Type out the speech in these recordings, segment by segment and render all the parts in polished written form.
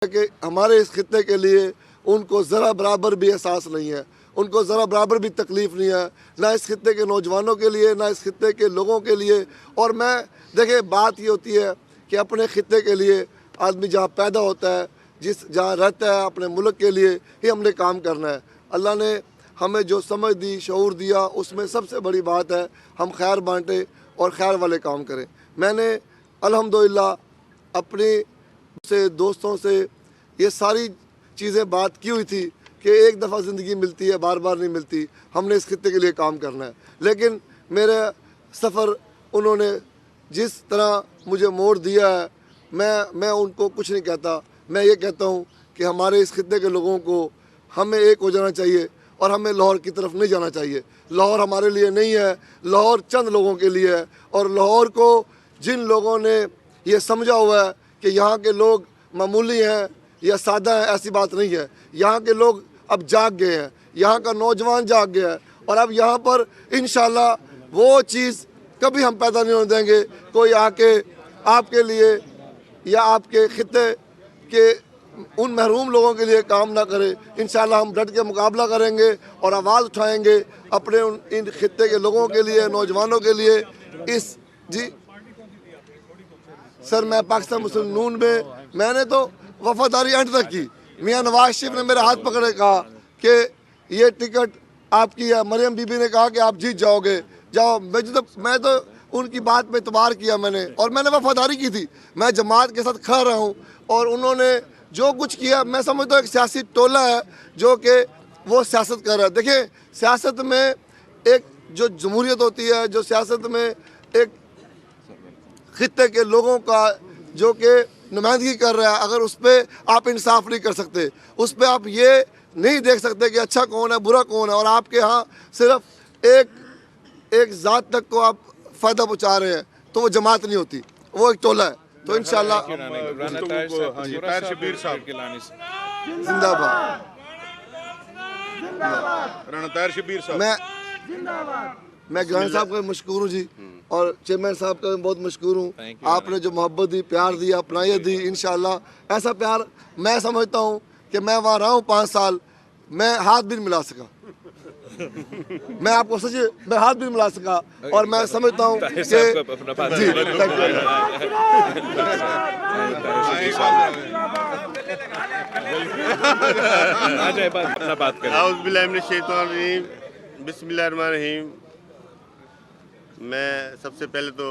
कि हमारे इस खित्ते के लिए उनको ज़रा बराबर भी एहसास नहीं है, उनको ज़रा बराबर भी तकलीफ़ नहीं है, ना इस खित्ते के नौजवानों के लिए, ना इस खित्ते के लोगों के लिए। और मैं देखिए, बात ये होती है कि अपने खित्ते के लिए आदमी जहाँ पैदा होता है, जहाँ रहता है, अपने मुल्क के लिए ही हमने काम करना है। अल्लाह ने हमें जो समझ दी, शऊर दिया, उसमें सबसे बड़ी बात है हम खैर बाँटें और खैर वाले काम करें। मैंने अल्हम्दुलिल्लाह अपने से दोस्तों से ये सारी चीज़ें बात की हुई थी कि एक दफ़ा ज़िंदगी मिलती है, बार बार नहीं मिलती, हमने इस खित्ते के लिए काम करना है। लेकिन मेरे सफ़र उन्होंने जिस तरह मुझे मोड़ दिया है, मैं उनको कुछ नहीं कहता। मैं ये कहता हूँ कि हमारे इस खित्ते के लोगों को हमें एक हो जाना चाहिए और हमें लाहौर की तरफ नहीं जाना चाहिए। लाहौर हमारे लिए नहीं है, लाहौर चंद लोगों के लिए है। और लाहौर को जिन लोगों ने ये समझा हुआ है कि यहाँ के लोग मामूली हैं या सादा हैं, ऐसी बात नहीं है। यहाँ के लोग अब जाग गए हैं, यहाँ का नौजवान जाग गया है और अब यहाँ पर इंशाल्लाह वो चीज़ कभी हम पैदा नहीं होने देंगे कोई आके आपके लिए या आपके खित्ते के उन महरूम लोगों के लिए काम ना करे। इंशाल्लाह हम डट के मुकाबला करेंगे और आवाज़ उठाएंगे अपने इन खित्ते के लोगों के लिए, नौजवानों के लिए। इस जी सर, मैं पाकिस्तान मुस्लिम नून में मैंने तो वफादारी एंड तक की। मियाँ नवाज शरीफ ने मेरा हाथ पकड़े कहा कि ये टिकट आपकी है। मरियम बीबी ने कहा कि आप जीत जाओगे, जाओ। मैं तो उनकी बात पे इतबार किया मैंने, और मैंने वफादारी की थी। मैं जमात के साथ खड़ा रहा हूँ और उन्होंने जो कुछ किया, मैं समझता हूँ एक सियासी टोला है जो कि वो सियासत कर रहा है। देखिए, सियासत में एक जो जमहूरियत होती है, जो सियासत में एक खित्ते के लोगों का जो कि नुमाइंदगी कर रहा है, अगर उस पर आप इंसाफ नहीं कर सकते, उस पर आप ये नहीं देख सकते कि अच्छा कौन है, बुरा कौन है, और आपके यहाँ सिर्फ एक ज़ात तक को आप फ़ायदा पहुँचा रहे हैं, तो वो जमात नहीं होती, वो एक टोला है। तो इंशाल्लाह जिंदाबाद। मैं गिलानी साहब का मशकूर हूँ जी, और चेयरमैन साहब का भी बहुत मशकूर हूँ। आपने जो मोहब्बत दी, प्यार दिया, अपनाइत दी, इंशाल्लाह ऐसा प्यार मैं समझता हूँ कि मैं वहाँ रहा हूँ 5 साल, मैं हाथ भी नहीं मिला सका। मैं आपको सच, मैं हाथ भी नहीं मिला सका, और मैं समझता हूँ कि जी बिस्मिल्लाहिर्रहमानिर्रहीम। मैं सबसे पहले तो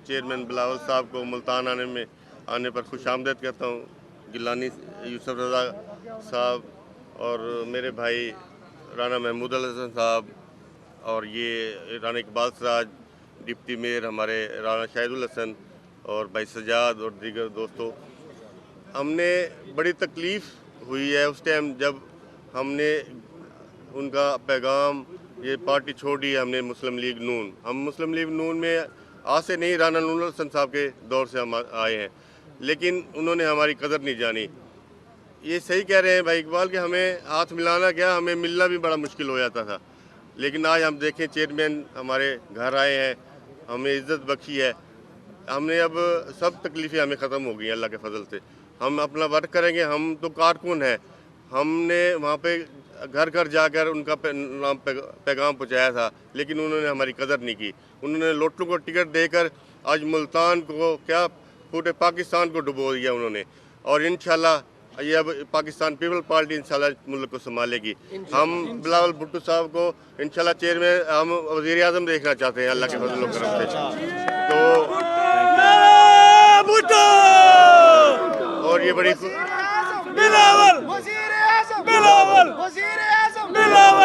चेयरमैन बिलावल साहब को मुल्तान आने पर खुश आमदीद कहता हूँ। गिलानी यूसुफ रज़ा साहब और मेरे भाई राना महमूद अल हसन साहब, और ये राना इकबाल सराज, डिप्टी मेयर हमारे राना शाहिदुल हसन, और भाई सजाद और दीगर दोस्तों, हमने बड़ी तकलीफ़ हुई है उस टाइम जब हमने उनका पैगाम, ये पार्टी छोड़ी है हमने मुस्लिम लीग नून। हम मुस्लिम लीग नून में आज से नहीं, राना नूरुल हसन साहब के दौर से हम आए हैं, लेकिन उन्होंने हमारी कदर नहीं जानी। ये सही कह रहे हैं भाई इकबाल कि हमें हाथ मिलाना क्या, हमें मिलना भी बड़ा मुश्किल हो जाता था। लेकिन आज हम देखें, चेयरमैन हमारे घर आए हैं, हमें इज़्ज़त बख्शी है। हमने अब सब तकलीफ़ें हमें ख़त्म हो गई हैं अल्लाह के फजल से। हम अपना वर्क करेंगे, हम तो कारकुन हैं। हमने वहाँ पे घर घर जाकर उनका पैगाम पहुँचाया था, लेकिन उन्होंने हमारी कदर नहीं की। उन्होंने लोटू को टिकट देकर आज मुल्तान को क्या, पूरे पाकिस्तान को डुबो दिया उन्होंने। और इंशाल्लाह ये अब पाकिस्तान पीपल पार्टी इंशाल्लाह मुल्क को संभालेगी। हम बिलावल भुट्टो साहब को इंशाल्लाह चेयरमैन, हम वज़ीर आज़म देखना चाहते हैं अल्लाह के फजल करम से। तो और ये बड़ी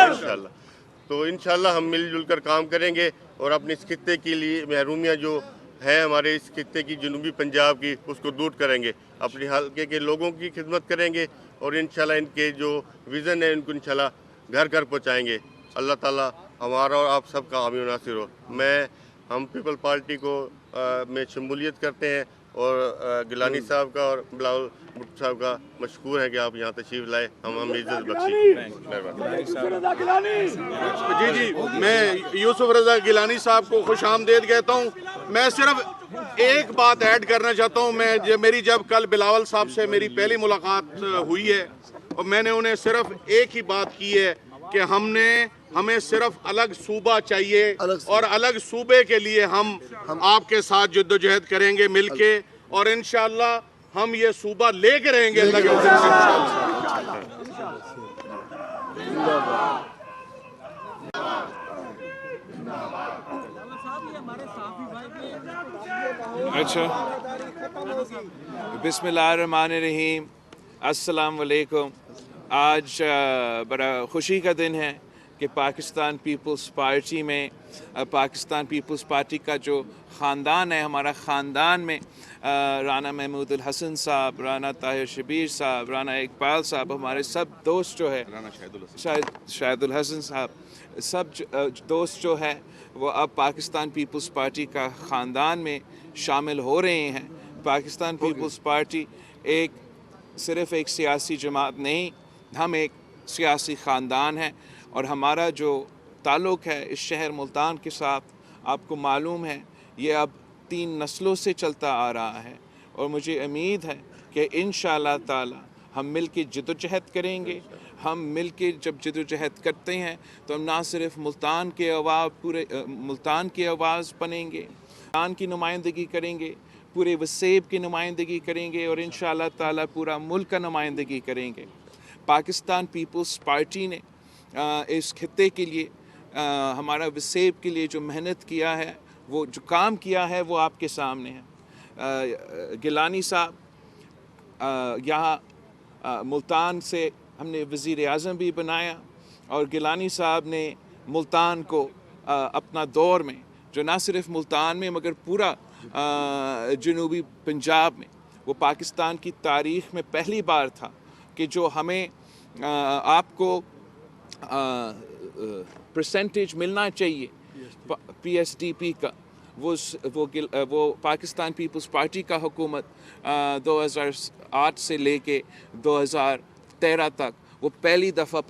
इंशाल्लाह, तो इंशाल्लाह हम मिलजुल कर काम करेंगे और अपने इस खित्ते के लिए महरूमियाँ जो है हमारे इस खित्ते की, जनूबी पंजाब की, उसको दूर करेंगे, अपने हल्के के लोगों की खिदमत करेंगे, और इंशाल्लाह इनके जो विज़न है उनको इंशाल्लाह घर घर पहुँचाएँगे। अल्लाह ताला हमारा और आप सबका हामी नासिर हो। हम पीपल पार्टी को में शमूलियत करते हैं, और गिलानी साहब का और बिलावल भुट्टो साहब का मशकूर है कि आप यहाँ तशरीफ़ लाए, हमें इज़्ज़त बख्शी। जी, मैं यूसुफ रज़ा गिलानी साहब को खुश आमदीद कहता हूँ। मैं सिर्फ एक बात ऐड करना चाहता हूँ मैं, जब कल बिलावल साहब से मेरी पहली मुलाकात हुई है और मैंने उन्हें सिर्फ एक ही बात की है कि हमें सिर्फ अलग सूबा चाहिए और अलग सूबे के लिए हम आपके साथ जद्दोजहद करेंगे मिलके, और इंशाअल्लाह हम ये सूबा लेके रहेंगे अल्लाह के हुक्म से इंशाअल्लाह। अच्छा, बिस्मिल्लाहिर्रहमानिर्रहीम, अस्सलाम वालेकुम। आज बड़ा खुशी का दिन है कि पाकिस्तान पीपल्स पार्टी में पाकिस्तान पीपल्स पार्टी का जो ख़ानदान है, हमारा ख़ानदान में राना महमूदुल हसन साहब, राना ताहिर शबीर साहब, राना इकबाल साहब, हमारे सब दोस्त जो है, राना शाहिदुल हसन साहब, सब दोस्त जो है वो अब पाकिस्तान पीपल्स पार्टी का ख़ानदान में शामिल हो रहे हैं। पाकिस्तान पीपल्स पार्टी सिर्फ़ एक सियासी जमात नहीं, हम एक सियासी ख़ानदान है और हमारा जो ताल्लुक़ है इस शहर मुल्तान के साथ, आपको मालूम है ये अब 3 नस्लों से चलता आ रहा है और मुझे उम्मीद है कि इंशाअल्लाह ताला हम मिल के जद्दोजहद करेंगे। हम मिल के जब जद्दोजहद करते हैं तो हम ना सिर्फ मुल्तान के पूरे मुल्तान की आवाज़ बनेंगे, मुल्तान की नुमाइंदगी करेंगे, पूरे वसेब की नुमाइंदगी करेंगे और इंशाअल्लाह ताला पूरा मुल्क का नुमाइंदगी करेंगे। पाकिस्तान पीपल्स पार्टी ने इस खित्ते के लिए हमारा वसेब के लिए जो मेहनत किया है, वो जो काम किया है, वो आपके सामने है। गिलानी साहब यहाँ मुल्तान से हमने वज़ीर आज़म भी बनाया और गिलानी साहब ने मुल्तान को अपना दौर में, जो ना सिर्फ मुल्तान में मगर पूरा जनूबी पंजाब में, वो पाकिस्तान की तारीख़ में पहली बार था कि जो हमें आपको परसेंटेज मिलना चाहिए PSDP का, वो पाकिस्तान पीपल्स पार्टी का हुकूमत 2008 से लेके 2013 तक वो पहली दफ़ा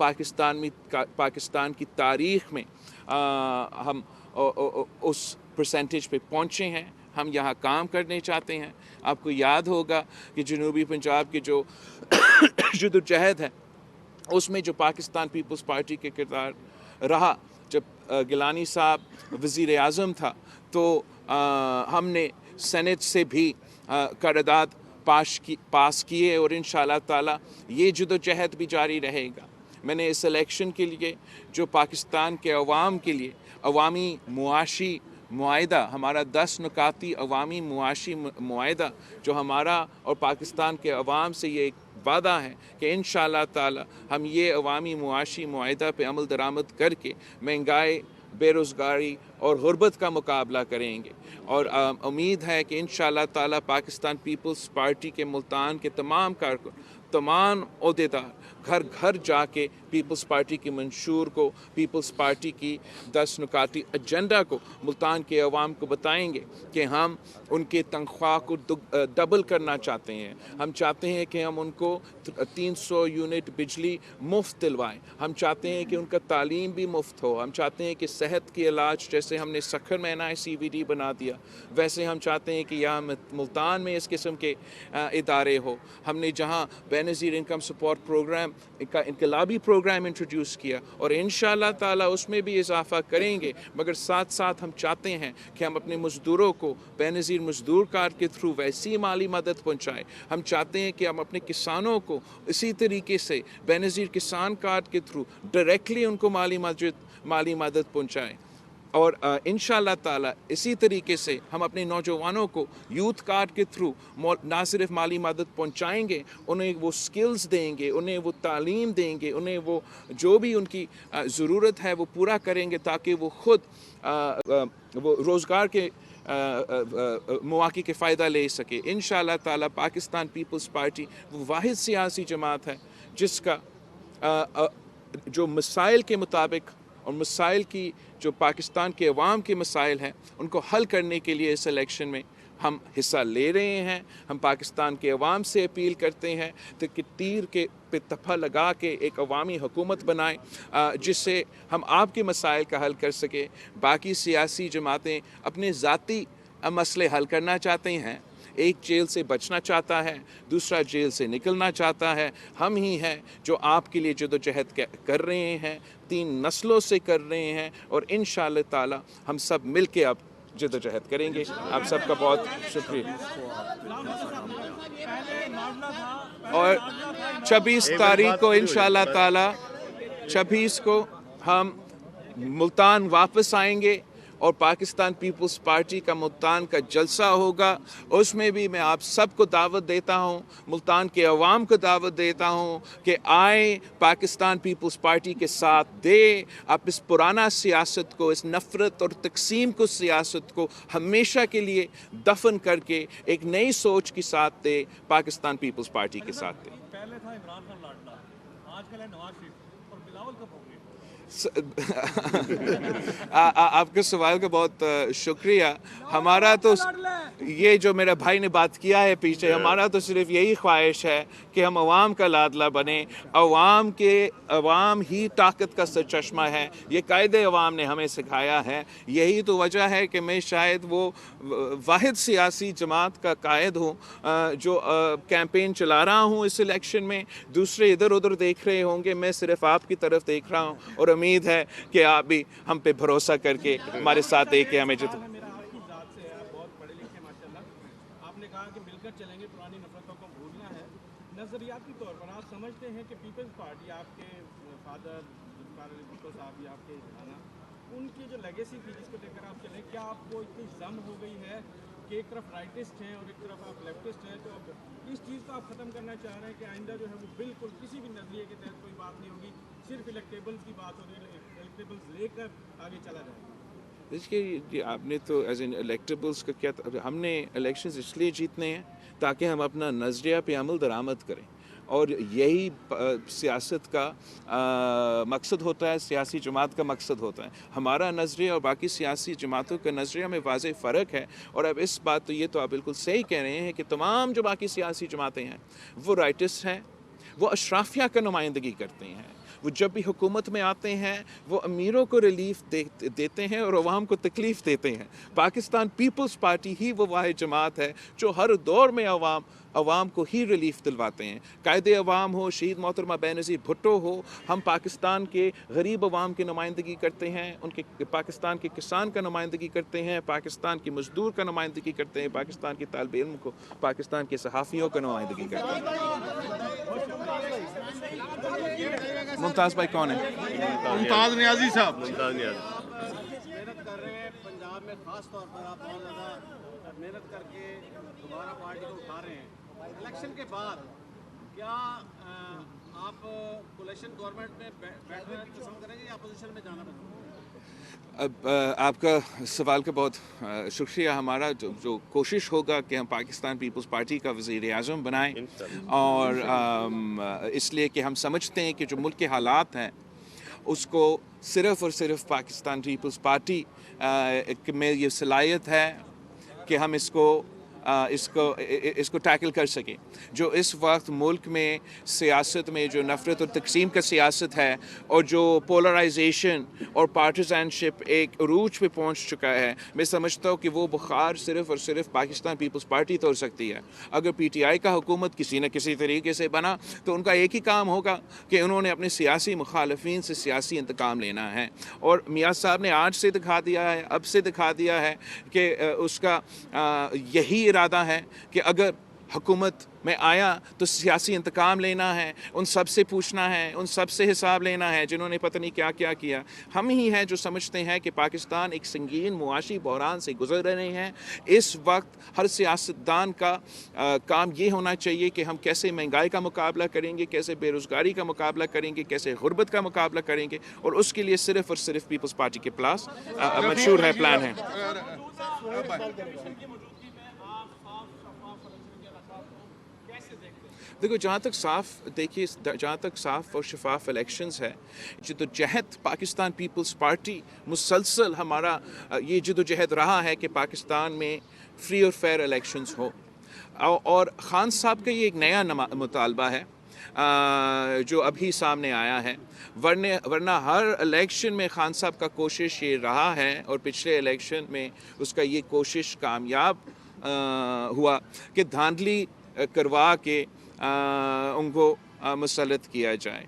पाकिस्तान की तारीख़ में हम उस परसेंटेज पे पहुँचे हैं। हम यहाँ काम करने चाहते हैं। आपको याद होगा कि जनूबी पंजाब के जो जद्दोजहद है उसमें जो पाकिस्तान पीपल्स पार्टी के किरदार रहा, जब गिलानी साहब वज़ीर आज़म था तो हमने सेनेट से भी करारदाद पास किए और इंशाअल्लाह ताला ये जद्दोजहद भी जारी रहेगा। मैंने इस इलेक्शन के लिए जो पाकिस्तान के अवाम के लिए अवामी मुआशी मुआहिदा, हमारा 10 नुकाती अवामी मुआशी मुआहिदा जो हमारा और पाकिस्तान के अवाम से ये एक वादा है कि इंशाअल्लाह ताला हम ये अवामी मुआशी मुआहिदा पे अमल दरामद करके महंगाई, बेरोज़गारी और गुर्बत का मुकाबला करेंगे और उम्मीद है कि इंशाअल्लाह ताला पाकिस्तान पीपल्स पार्टी के मुल्तान के तमाम कारकुन, तमाम ओहदेदार घर घर जाके पीपल्स पार्टी की मंशूर को, पीपल्स पार्टी की 10 नुकाती एजेंडा को मुल्तान के अवाम को बताएंगे कि हम उनके तनख्वाह को डबल करना चाहते हैं। हम चाहते हैं कि हम उनको 300 यूनिट बिजली मुफ्त दिलवाएं। हम चाहते हैं कि उनका तालीम भी मुफ्त हो। हम चाहते हैं कि सेहत के इलाज, जैसे हमने सखर में CVD बना दिया, वैसे हम चाहते हैं कि यहाँ मुल्तान में इस किस्म के इदारे हो। हमने जहाँ बेनज़ीर इनकम सपोर्ट प्रोग्राम का इनकलाबी प्रोग्राम इंट्रोड्यूस किया और इंशाअल्लाह ताला उसमें भी इजाफ़ा करेंगे, मगर साथ साथ हम चाहते हैं कि हम अपने मज़दूरों को बेनज़ीर मज़दूर कार्ड के थ्रू वैसी माली मदद पहुँचाएँ। हम चाहते हैं कि हम अपने किसानों को इसी तरीके से बेनज़ीर किसान कार्ड के थ्रू डायरेक्टली उनको माली मदद पहुँचाएँ और इंशाअल्लाह ताला इसी तरीके से हम अपने नौजवानों को यूथ कार्ड के थ्रू ना सिर्फ माली मदद पहुंचाएंगे, उन्हें वो स्किल्स देंगे, उन्हें वो तालीम देंगे, उन्हें वो जो भी उनकी ज़रूरत है वो पूरा करेंगे ताकि वो ख़ुद वो रोज़गार के मौक़े के फ़ायदा ले सके। इंशाअल्लाह ताला पाकिस्तान पीपल्स पार्टी वो वाहिद सियासी जमात है जिसका जो मसाइल के मुताबिक और मसाइल की जो पाकिस्तान के अवाम के मसाइल हैं उनको हल करने के लिए इस इलेक्शन में हम हिस्सा ले रहे हैं। हम पाकिस्तान के अवाम से अपील करते हैं कि तीर के पे तफ़ा लगा के एक अवामी हुकूमत बनाएं जिससे हम आपके मसाइल का हल कर सकें। बाकी सियासी जमातें अपने ज़ाती मसले हल करना चाहते हैं, एक जेल से बचना चाहता है, दूसरा जेल से निकलना चाहता है, हम ही हैं जो आपके लिए जदोजहद कर रहे हैं, 3 नस्लों से कर रहे हैं और इंशाअल्लाह ताला हम सब मिल के अब जदोजहद करेंगे। आप सबका बहुत शुक्रिया। और 26 तारीख को इंशाअल्लाह ताला 26 को हम मुल्तान वापस आएंगे और पाकिस्तान पीपल्स पार्टी का मुल्तान का जलसा होगा। उसमें भी मैं आप सबको दावत देता हूँ, मुल्तान के अवाम को दावत देता हूँ कि आए, पाकिस्तान पीपल्स पार्टी के साथ दे। आप इस पुराना सियासत को, इस नफ़रत और तकसीम को सियासत को हमेशा के लिए दफन करके एक नई सोच के साथ दे, पाकिस्तान पीपल्स पार्टी के साथ दे। पहले था इमरान खान लाडला, आजकल है नवाज शरीफ, और बिलावल कब होंगे? आपके सवाल का बहुत शुक्रिया। हमारा तो ये जो मेरा भाई ने बात किया है पीछे, हमारा तो सिर्फ यही ख्वाहिश है कि हम अवाम का लाडला बने। अवाम ही ताकत का सरचश्मा है, ये कायदे अवाम ने हमें सिखाया है। यही तो वजह है कि मैं शायद वो वाहिद सियासी जमात का कायद हूँ जो कैंपेन चला रहा हूँ इस इलेक्शन में। दूसरे इधर उधर देख रहे होंगे, मैं सिर्फ आपकी तरफ देख रहा हूँ और उम्मीद है कि आप भी हम पे भरोसा करके हमारे साथ देके हमें मेरा आपकी जात से है, आप बहुत पढ़े लिखे माशाल्लाह। आपने कहा कि मिलकर चलेंगे, पुरानी नफरतों को भूलना है। नज़रियाती तौर पर आप समझते हैं कि पीपल्स पार्टी, आपके फादर जुल्फ़िकार अली भुट्टो साहब या आपके घराना, उनकी जो लेगेसी थी जिसको लेकर आप चले, क्या आपको इतनी जम हो गई है कि एक तरफ राइटिस्ट हैं और एक तरफ आप लेफ्टिस्ट हैं, तो अब इस चीज़ को आप ख़त्म करना चाह रहे हैं कि आइंदा जो है वो बिल्कुल किसी भी नज़रिए के तहत कोई बात नहीं होगी, सिर्फ इलेक्टेबल्स की बात होगी, इलेक्टेबल्स लेकर आगे चला जाएगा? देखिए, आपने तो एज इन इलेक्टेबल्स का क्या, हमने इलेक्शंस इसलिए जीतने हैं ताकि हम अपना नज़रिया पे अमल दरामद करें, और यही सियासत का मकसद होता है, सियासी जमात का मकसद होता है। हमारा नज़रिया और बाकी सियासी जमातों का नज़रिया में वाज़ेह फ़र्क है। और अब इस बात तो ये तो आप बिल्कुल सही कह रहे हैं कि तमाम जो बाकी सियासी जमातें हैं वो राइटिस्ट हैं, वो अशराफिया का नुमाइंदगी करते हैं, वो जब भी हुकूमत में आते हैं वो अमीरों को रिलीफ देते हैं और अवाम को तकलीफ़ देते हैं। पाकिस्तान पीपल्स पार्टी ही वो वाहिद जमात है जो हर दौर में अवाम को ही रिलीफ दिलवाते हैं। कायदे अवाम हो, शहीद मोहतरमा बेनज़ीर भुट्टो हो, हम पाकिस्तान के गरीब अवाम की नुमाइंदगी करते हैं, उनके पाकिस्तान के किसान का नुमाइंदगी करते हैं, पाकिस्तान के मजदूर का नुमाइंदगी करते हैं, पाकिस्तान के तालिब इल्म को, पाकिस्तान के सहाफ़ियों का नुमाइंदगी करते हैं। मुमताज़ भाई कौन है? मुमताज़ नियाज़ी साहब। मुमताज़ नियाज़ी मेहनत कर रहे हैं पंजाब में, ख़ास तौर पर आप बहुत ज़्यादा मेहनत करके दोबारा पार्टी को उठा रहे हैं। इलेक्शन के बाद क्या आप कोalition गवर्नमेंट में बैठना पसंद करेंगे या अपोजिशन में जाना पसंद करेंगे? अब आपका सवाल का बहुत शुक्रिया। हमारा जो कोशिश होगा कि हम पाकिस्तान पीपल्स पार्टी का वज़ीर आज़म बनाएं, और इसलिए कि हम समझते हैं कि जो मुल्क के हालात हैं उसको सिर्फ़ और सिर्फ पाकिस्तान पीपल्स पार्टी में ये सलाहियत है कि हम इसको टैकल कर सकें। जो इस वक्त मुल्क में सियासत में जो नफ़रत और तकसीम का सियासत है और जो पोलराइजेशन और पार्टिज़नशिप एक अरूज पे पहुंच चुका है, मैं समझता हूँ कि वो बुखार सिर्फ़ और सिर्फ पाकिस्तान पीपल्स पार्टी तोड़ सकती है। अगर PTI का हुकूमत किसी न किसी तरीके से बना तो उनका एक ही काम होगा कि उन्होंने अपने सियासी मुखालफीन से सियासी इंतकाम लेना है। और मियाँ साहब ने आज से दिखा दिया है, अब से दिखा दिया है कि उसका यही इरादा है कि अगर हुकूमत में आया तो सियासी इंतकाम लेना है, उन सब से पूछना है, उन सब से हिसाब लेना है जिन्होंने पता नहीं क्या क्या किया। हम ही हैं जो समझते हैं कि पाकिस्तान एक संगीन मुआशी बहरान से गुजर रहे हैं। इस वक्त हर सियासतदान का काम ये होना चाहिए कि हम कैसे महंगाई का मुकाबला करेंगे, कैसे बेरोज़गारी का मुकाबला करेंगे, कैसे गुर्बत का मुकाबला करेंगे, और उसके लिए सिर्फ़ और सिर्फ पीपल्स पार्टी के पास मंशूर है, प्लान है। देखो, जहाँ तक साफ़ और शफाफ इलेक्शंस है, जदोजहद पाकिस्तान पीपल्स पार्टी मुसलसल हमारा ये जदोजहद रहा है कि पाकिस्तान में फ्री और फेयर इलेक्शंस हो। और ख़ान साहब का ये एक नया मुतालबा है जो अभी सामने आया है। वरना हर इलेक्शन में खान साहब का कोशिश ये रहा है और पिछले इलेक्शन में उसका ये कोशिश कामयाब हुआ कि धांधली करवा के उनको मुसल्लत किया जाए।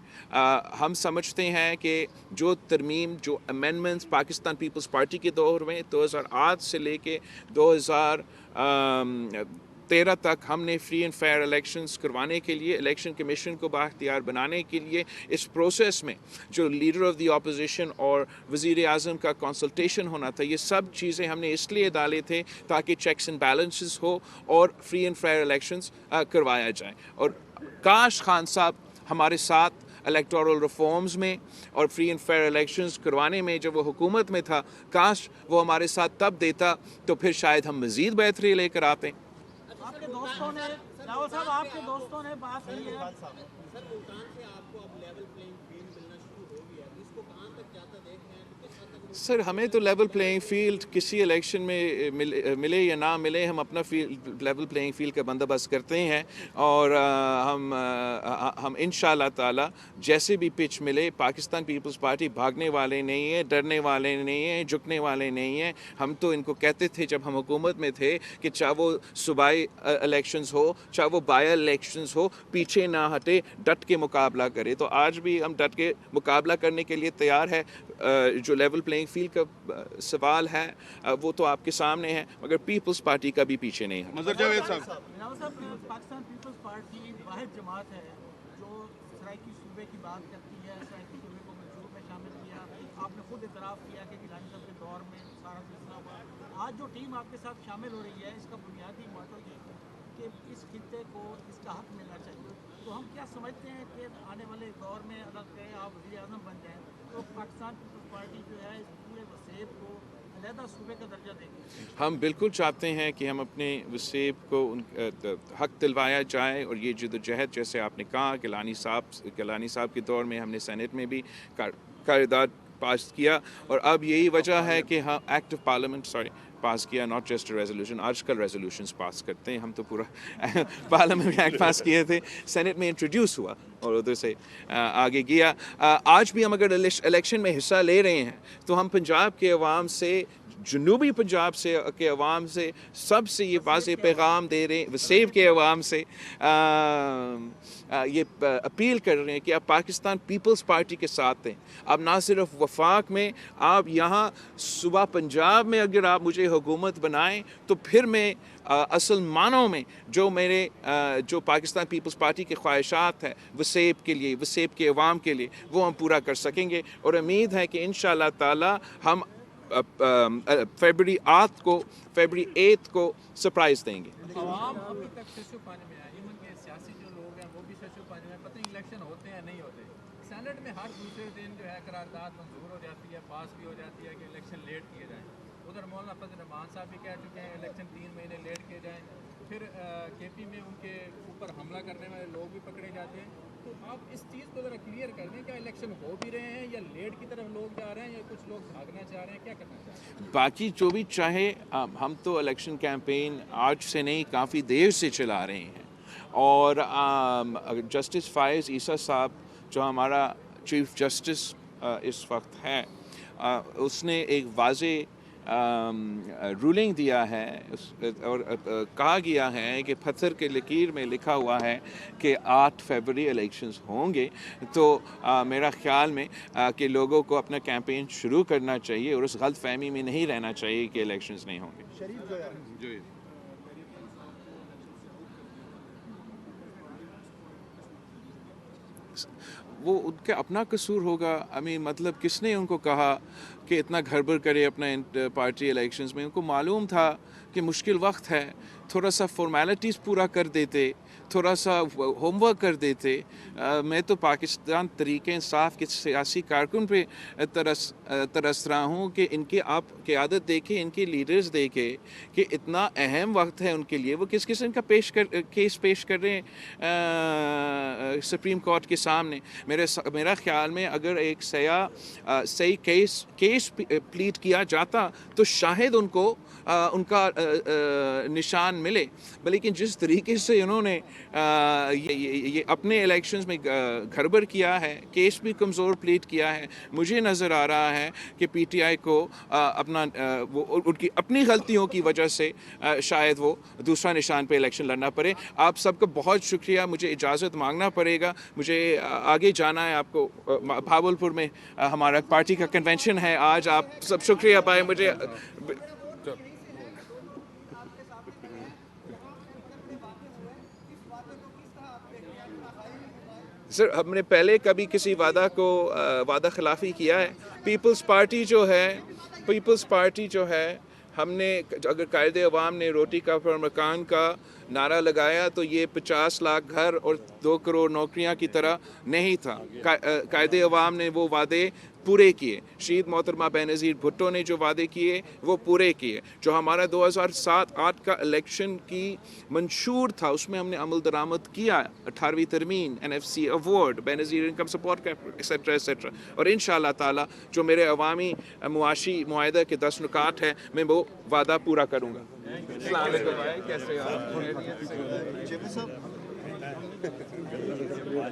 हम समझते हैं कि जो तरमीम, जो अमेंडमेंट्स पाकिस्तान पीपल्स पार्टी के दौर में 2008 से लेके 2013 तक हमने फ्री एंड फेयर इलेक्शंस करवाने के लिए, इलेक्शन कमीशन को बाख्तियार बनाने के लिए, इस प्रोसेस में जो लीडर ऑफ द ऑपोजिशन और वज़ीर आज़म का कंसल्टेशन होना था, ये सब चीज़ें हमने इसलिए डाले थे ताकि चेक्स एंड बैलेंसेस हो और फ्री एंड फेयर इलेक्शंस करवाया जाए। और काश खान साहब हमारे साथ इलेक्टोरल रिफॉर्म्स में और फ्री एंड फेयर इलेक्शंस करवाने में जब वो हुकूमत में था, काश वो हमारे साथ तब देता तो फिर शायद हम मज़ीद बेहतरी लेकर आते। आपके दोस्तों ने, रावल साहब, आपके दोस्तों ने बात की है सर, मुल्तान से आपको अब लेवल प्लेइंग फील्ड मिलना शुरू हो गया है, इसको कहाँ तक जाता देख रहे हैं? किस हद तक? सर, हमें तो लेवल प्लेइंग फील्ड किसी इलेक्शन में मिले या ना मिले, हम अपना लेवल प्लेइंग फील्ड का बंदोबस्त करते हैं और हम इंशाअल्लाह ताला जैसे भी पिच मिले, पाकिस्तान पीपल्स पार्टी भागने वाले नहीं है, डरने वाले नहीं हैं, झुकने वाले नहीं हैं। हम तो इनको कहते थे जब हम हुकूमत में थे कि चाहे वो सूबाई इलेक्शंस हो, चाहे वो बाई इलेक्शंस हो, पीछे ना हटे, डट के मुकाबला करे। तो आज भी हम डट के मुकाबला करने के लिए तैयार है। जो लेवल प्लेइंग फील्ड का सवाल है वो तो आपके सामने है, मगर पीपल्स पार्टी का भी पीछे नहीं है। मजहर जावेद साहब, रावल साहब, पाकिस्तान पीपल्स पार्टी वाहिद जमात है जो सराइकी सूबे की बात करती है, सराइकी सूबे को मंशूर में शामिल किया। आपने खुद इतराफ़ किया कि गिलानी साहब के दौर में सारा सिलसिला हुआ। आज जो टीम आपके साथ शामिल हो रही है, इसका बुनियादी मॉडल ये है कि इस खित्ते को इसका हक मिलना चाहिए। तो हम क्या समझते हैं कि आने वाले दौर में अगर कहें आप वज़ीर आज़म बन जाएँ तो पाकिस्तान पीपल्स पार्टी जो है इस पूरे वसेब को अलहदा सूबे का दर्जा देगी? हम बिल्कुल चाहते हैं कि हम अपने वसेब को हक दिलवाया जाए और ये जदोजहद जैसे आपने कहा गिलानी साहब के दौर में हमने सेनेट में भी करारदाद पास किया और अब यही वजह है कि हाँ एक्ट ऑफ पार्लियामेंट पास किया, नॉट जस्ट रेजोल्यूशन। आजकल रेजोल्यूशंस पास करते हैं, हम तो पूरा पार्लियामेंट में एक्ट पास किए थे, सेनेट में इंट्रोड्यूस हुआ और उधर से आगे गया। आज भी हम अगर इलेक्शन में हिस्सा ले रहे हैं तो हम पंजाब के अवाम से, जनूबी पंजाब से के अवाम से सबसे ये वाज़ेह पैगाम दे रहे हैं, वसेब के अवाम से ये अपील कर रहे हैं कि आप पाकिस्तान पीपल्स पार्टी के साथ हैं। अब ना सिर्फ वफाक में, आप यहाँ सूबा पंजाब में अगर आप मुझे हुकूमत बनाएं तो फिर मैं असल मानों में जो पाकिस्तान पीपल्स पार्टी के ख्वाहिशात है वसेब के लिए, वसेब के अवाम के लिए, वो हम पूरा कर सकेंगे और उम्मीद है कि इंशाअल्लाह ताला हम फरवरी 8 को सरप्राइज़ देंगे। आवाम अभी तक शशो पानी में है, इवन के सियासी जो लोग हैं वो भी शशो पानी में, पता नहीं इलेक्शन होते हैं नहीं होते। सेनेट में हर दूसरे दिन जो है करारदाद मंजूर हो जाती है, पास भी हो जाती है कि इलेक्शन लेट किए जाएँ। उधर मौलाना फजल रहमान साहब भी कह चुके हैं इलेक्शन 3 महीने लेट किए जाएँ। फिर केपी में उनके ऊपर हमला करने वाले लोग भी पकड़े जाते हैं। तो आप इस चीज़ को ज़रा क्लियर कर दें, क्या इलेक्शन हो भी रहे हैं या लेट की तरफ लोग जा रहे हैं या कुछ लोग भागना चाह रहे हैं, क्या करना चाह रहे हैं? बाकी जो भी चाहे, हम तो इलेक्शन कैंपेन आज से नहीं काफ़ी देर से चला रहे हैं और जस्टिस फायज़ ईसा साहब जो हमारा चीफ जस्टिस इस वक्त है, उसने एक वाज़ेह रूलिंग दिया है और कहा गया है कि पत्थर के लकीर में लिखा हुआ है कि 8 फरवरी इलेक्शंस होंगे। तो मेरा ख्याल में कि लोगों को अपना कैंपेन शुरू करना चाहिए और उस गलत फहमी में नहीं रहना चाहिए कि इलेक्शंस नहीं होंगे। वो उनका अपना कसूर होगा। मतलब किसने उनको कहा कि इतना गड़बड़ करे अपना पार्टी इलेक्शंस में? उनको मालूम था कि मुश्किल वक्त है, थोड़ा सा फॉर्मेलिटीज़ पूरा कर देते, थोड़ा सा होमवर्क कर देते। मैं तो पाकिस्तान तरीके इंसाफ के सियासी कारकुन पे तरस रहा हूँ कि इनकी आप क़यादत देखें, इनके लीडर्स देखें कि इतना अहम वक्त है उनके लिए, वो किस किस्म का केस पेश कर रहे हैं सुप्रीम कोर्ट के सामने। मेरा ख्याल में अगर एक सही केस प्लीड किया जाता तो शायद उनको उनका निशान मिले। लेकिन जिस तरीके से उन्होंने ये अपने इलेक्शंस में गड़बड़ किया है, केस भी कमज़ोर प्लीट किया है। मुझे नज़र आ रहा है कि पीटीआई को अपना वो उनकी अपनी गलतियों की वजह से शायद वो दूसरा निशान पे इलेक्शन लड़ना पड़े। आप सबका बहुत शुक्रिया, मुझे इजाज़त मांगना पड़ेगा, मुझे आगे जाना है। आपको भावलपुर में हमारा पार्टी का कन्वेंशन है आज। आप सब शुक्रिया पाए मुझे। सर, हमने पहले कभी किसी वादा को वादा खिलाफ़ी किया है? पीपल्स पार्टी जो है हमने अगर कायदे अवाम ने रोटी का पर मकान का नारा लगाया तो ये 50 लाख घर और 2 करोड़ नौकरियां की तरह नहीं था। कायदे अवाम ने वो वादे पूरे किए। शहीद मोहतरमा बेनज़ीर भुट्टो ने जो वादे किए वो पूरे किए। जो हमारा 2007-8 का इलेक्शन की मंशूर था उसमें हमने अमल दरामद किया। 18वीं तरमीम, NFC award, Benazir income support etcetera etcetera. और इंशाअल्लाह ताला जो मेरे अवामी मुआशी मुआहदा के 10 नुकात है मैं वो वादा पूरा करूँगा। अस्सलाम वालेकुम भाई, कैसे हो आप?